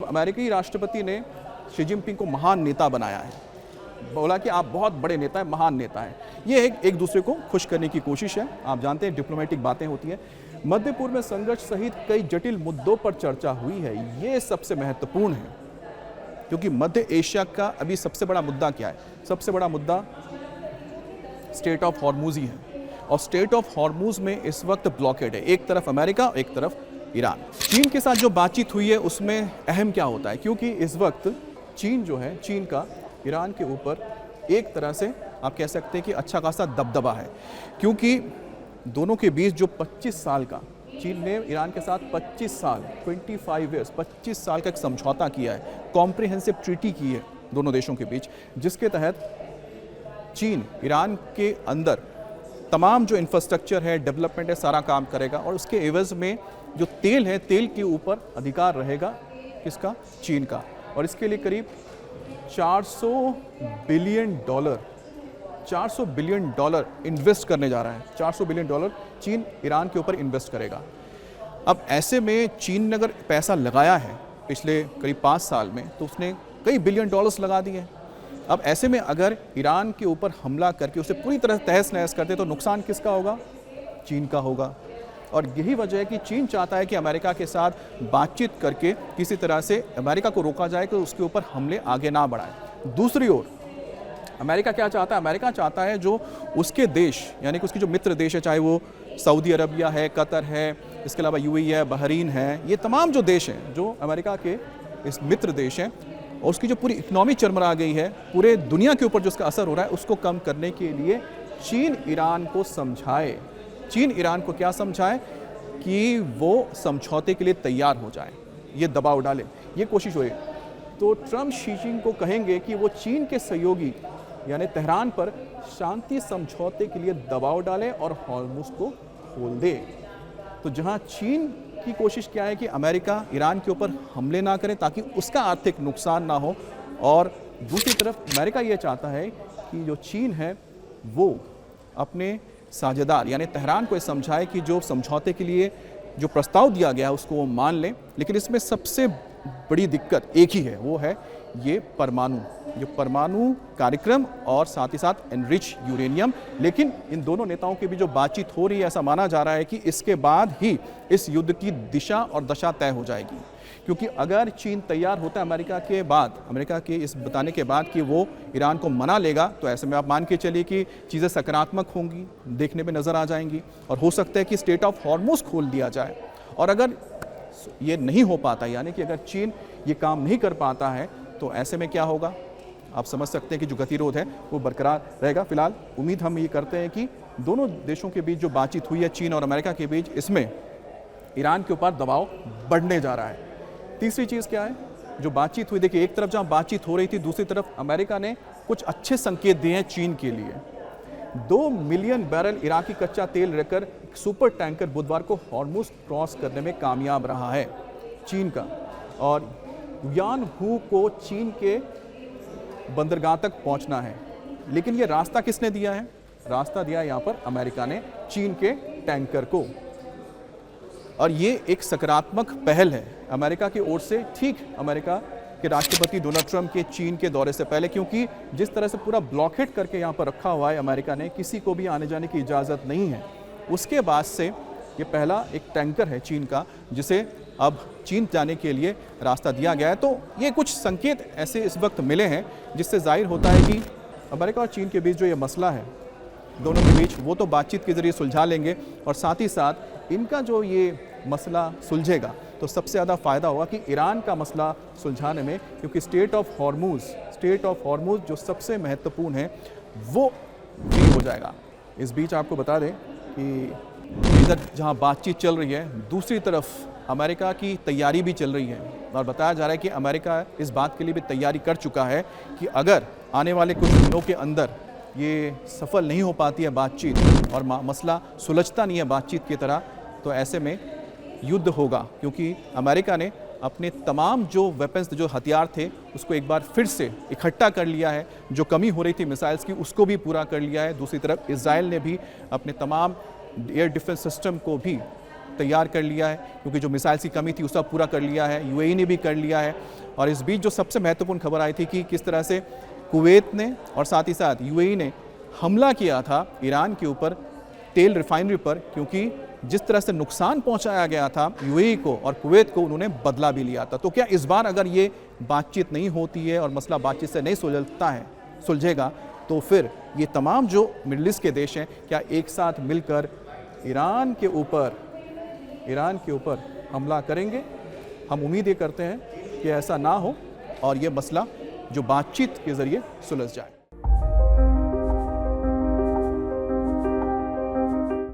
अमेरिकी राष्ट्रपति ने शी जिनपिंग को महान नेता बनाया है, बोला कि आप बहुत बड़े नेता हैं, महान नेता हैं। ये एक दूसरे को खुश करने की कोशिश है। आप जानते हैं डिप्लोमेटिक बातें होती हैं। मध्य पूर्व में संघर्ष सहित कई जटिल मुद्दों पर चर्चा हुई है। ये सबसे महत्वपूर्ण है क्योंकि मध्य एशिया का अभी सबसे बड़ा मुद्दा क्या है? सबसे बड़ा मुद्दा स्टेट ऑफ हॉर्मुज ही है, और स्टेट ऑफ हॉर्मुज में इस वक्त ब्लॉकेड है, एक तरफ अमेरिका, एक तरफ ईरान। चीन के साथ जो बातचीत हुई है उसमें अहम क्या होता है, क्योंकि इस वक्त चीन जो है, चीन का ईरान के ऊपर एक तरह से आप कह सकते हैं कि अच्छा खासा दबदबा है, क्योंकि दोनों के बीच जो 25 साल का, चीन ने ईरान के साथ 25 साल 25 साल का एक समझौता किया है, कॉम्प्रिहेंसिव ट्रीटी की है दोनों देशों के बीच, जिसके तहत चीन ईरान के अंदर तमाम जो इंफ्रास्ट्रक्चर है, डेवलपमेंट है, सारा काम करेगा, और उसके एवज में जो तेल है, तेल के ऊपर अधिकार रहेगा किसका? चीन का। और इसके लिए करीब $400 बिलियन इन्वेस्ट करने जा रहा है। $400 बिलियन चीन ईरान के ऊपर इन्वेस्ट करेगा। अब ऐसे में चीन ने अगर पैसा लगाया है पिछले करीब 5 साल में, तो उसने कई बिलियन डॉलर्स लगा दिए हैं। अब ऐसे में अगर ईरान के ऊपर हमला करके उसे पूरी तरह तहस नहस करते तो नुकसान किसका होगा? चीन का होगा। और यही वजह है कि चीन चाहता है कि अमेरिका के साथ बातचीत करके किसी तरह से अमेरिका को रोका जाए कि उसके ऊपर हमले आगे ना बढ़ाए। दूसरी ओर अमेरिका क्या चाहता है? अमेरिका चाहता है जो उसके देश, यानी कि उसकी जो मित्र देश है, चाहे वो सऊदी अरबिया है, कतर है, इसके अलावा यूएई है, बहरीन है, ये तमाम जो देश हैं जो अमेरिका के इस मित्र देश हैं, और उसकी जो पूरी इकनॉमी चरमरा गई है, पूरे दुनिया के ऊपर जो उसका असर हो रहा है, उसको कम करने के लिए चीन ईरान को समझाए, चीन ईरान को क्या समझाए कि वो समझौते के लिए तैयार हो जाए, ये दबाव डाले, ये कोशिश हो रही है। तो ट्रंप शी जिनपिंग को कहेंगे कि वो चीन के सहयोगी यानी तेहरान पर शांति समझौते के लिए दबाव डाले और हॉर्मुज को खोल दे। तो जहां चीन की कोशिश क्या है कि अमेरिका ईरान के ऊपर हमले ना करे ताकि उसका आर्थिक नुकसान ना हो, और दूसरी तरफ अमेरिका ये चाहता है कि जो चीन है वो अपने साझेदार यानी तेहरान को समझाए कि जो समझौते के लिए जो प्रस्ताव दिया गया है उसको वो मान लें। लेकिन इसमें सबसे बड़ी दिक्कत एक ही है, वो है ये परमाणु कार्यक्रम और साथ ही साथ एनरिच यूरेनियम। लेकिन इन दोनों नेताओं के बीच जो बातचीत हो रही है, ऐसा माना जा रहा है कि इसके बाद ही इस युद्ध की दिशा और दशा तय हो जाएगी, क्योंकि अगर चीन तैयार होता है अमेरिका के इस बताने के बाद कि वो ईरान को मना लेगा, तो ऐसे में आप मान के चलिए कि चीज़ें सकारात्मक होंगी, देखने में नज़र आ जाएंगी, और हो सकता है कि स्टेट ऑफ हॉर्मुज खोल दिया जाए। और अगर ये नहीं हो पाता, यानी कि अगर चीन ये काम नहीं कर पाता है, तो ऐसे में क्या होगा? आप समझ सकते हैं कि जो गतिरोध है वो बरकरार रहेगा। फिलहाल उम्मीद हम ये करते हैं कि दोनों देशों के बीच जो बातचीत हुई है, चीन और अमेरिका के बीच, इसमें ईरान के ऊपर दबाव बढ़ने जा रहा है। तीसरी चीज़ क्या है? जो बातचीत हुई, देखिए एक तरफ जहाँ बातचीत हो रही थी, दूसरी तरफ अमेरिका ने कुछ अच्छे संकेत दिए हैं चीन के लिए। 2 मिलियन बैरल इराकी कच्चा तेल लेकर सुपर टैंकर बुधवार को हॉर्मुज क्रॉस करने में कामयाब रहा है चीन का, और यानहू को चीन के बंदरगाह तक पहुंचना है। लेकिन ये रास्ता किसने दिया है? रास्ता दिया यहाँ पर अमेरिका ने चीन के टैंकर को, और ये एक सकारात्मक पहल है अमेरिका की ओर से, ठीक अमेरिका के राष्ट्रपति डोनाल्ड ट्रंप के चीन के दौरे से पहले, क्योंकि जिस तरह से पूरा ब्लॉकेट करके यहाँ पर रखा हुआ है अमेरिका ने, किसी को भी आने जाने की इजाज़त नहीं है। उसके बाद से ये पहला एक टैंकर है चीन का, जिसे अब चीन जाने के लिए रास्ता दिया गया है। तो ये कुछ संकेत ऐसे इस वक्त मिले हैं जिससे जाहिर होता है कि अमेरिका और चीन के बीच जो ये मसला है दोनों के बीच, वो तो बातचीत के ज़रिए सुलझा लेंगे, और साथ ही साथ इनका जो ये मसला सुलझेगा तो सबसे ज़्यादा फ़ायदा होगा कि ईरान का मसला सुलझाने में, क्योंकि स्टेट ऑफ हॉर्मुज जो सबसे महत्वपूर्ण है वो फ्री हो जाएगा। इस बीच आपको बता दें कि इधर जहां बातचीत चल रही है, दूसरी तरफ अमेरिका की तैयारी भी चल रही है, और बताया जा रहा है कि अमेरिका इस बात के लिए भी तैयारी कर चुका है कि अगर आने वाले कुछ दिनों के अंदर ये सफल नहीं हो पाती है बातचीत और मसला सुलझता नहीं है बातचीत की तरह, तो ऐसे में युद्ध होगा, क्योंकि अमेरिका ने अपने तमाम जो वेपन्स, जो हथियार थे, उसको एक बार फिर से इकट्ठा कर लिया है। जो कमी हो रही थी मिसाइल्स की, उसको भी पूरा कर लिया है। दूसरी तरफ इजराइल ने भी अपने तमाम एयर डिफेंस सिस्टम को भी तैयार कर लिया है, क्योंकि जो मिसाइल्स की कमी थी उसका पूरा कर लिया है, यूएई ने भी कर लिया है। और इस बीच जो सबसे महत्वपूर्ण खबर आई थी कि किस तरह से कुवैत ने और साथ ही साथ यूएई ने हमला किया था ईरान के ऊपर तेल रिफाइनरी पर, क्योंकि जिस तरह से नुकसान पहुंचाया गया था यूएई को और कुवैत को, उन्होंने बदला भी लिया था। तो क्या इस बार अगर ये बातचीत नहीं होती है और मसला बातचीत से नहीं सुलझेगा तो फिर ये तमाम जो मिडिल ईस्ट के देश हैं क्या एक साथ मिलकर ईरान के ऊपर हमला करेंगे? हम उम्मीद ये करते हैं कि ऐसा ना हो और ये मसला जो बातचीत के ज़रिए सुलझ जाए।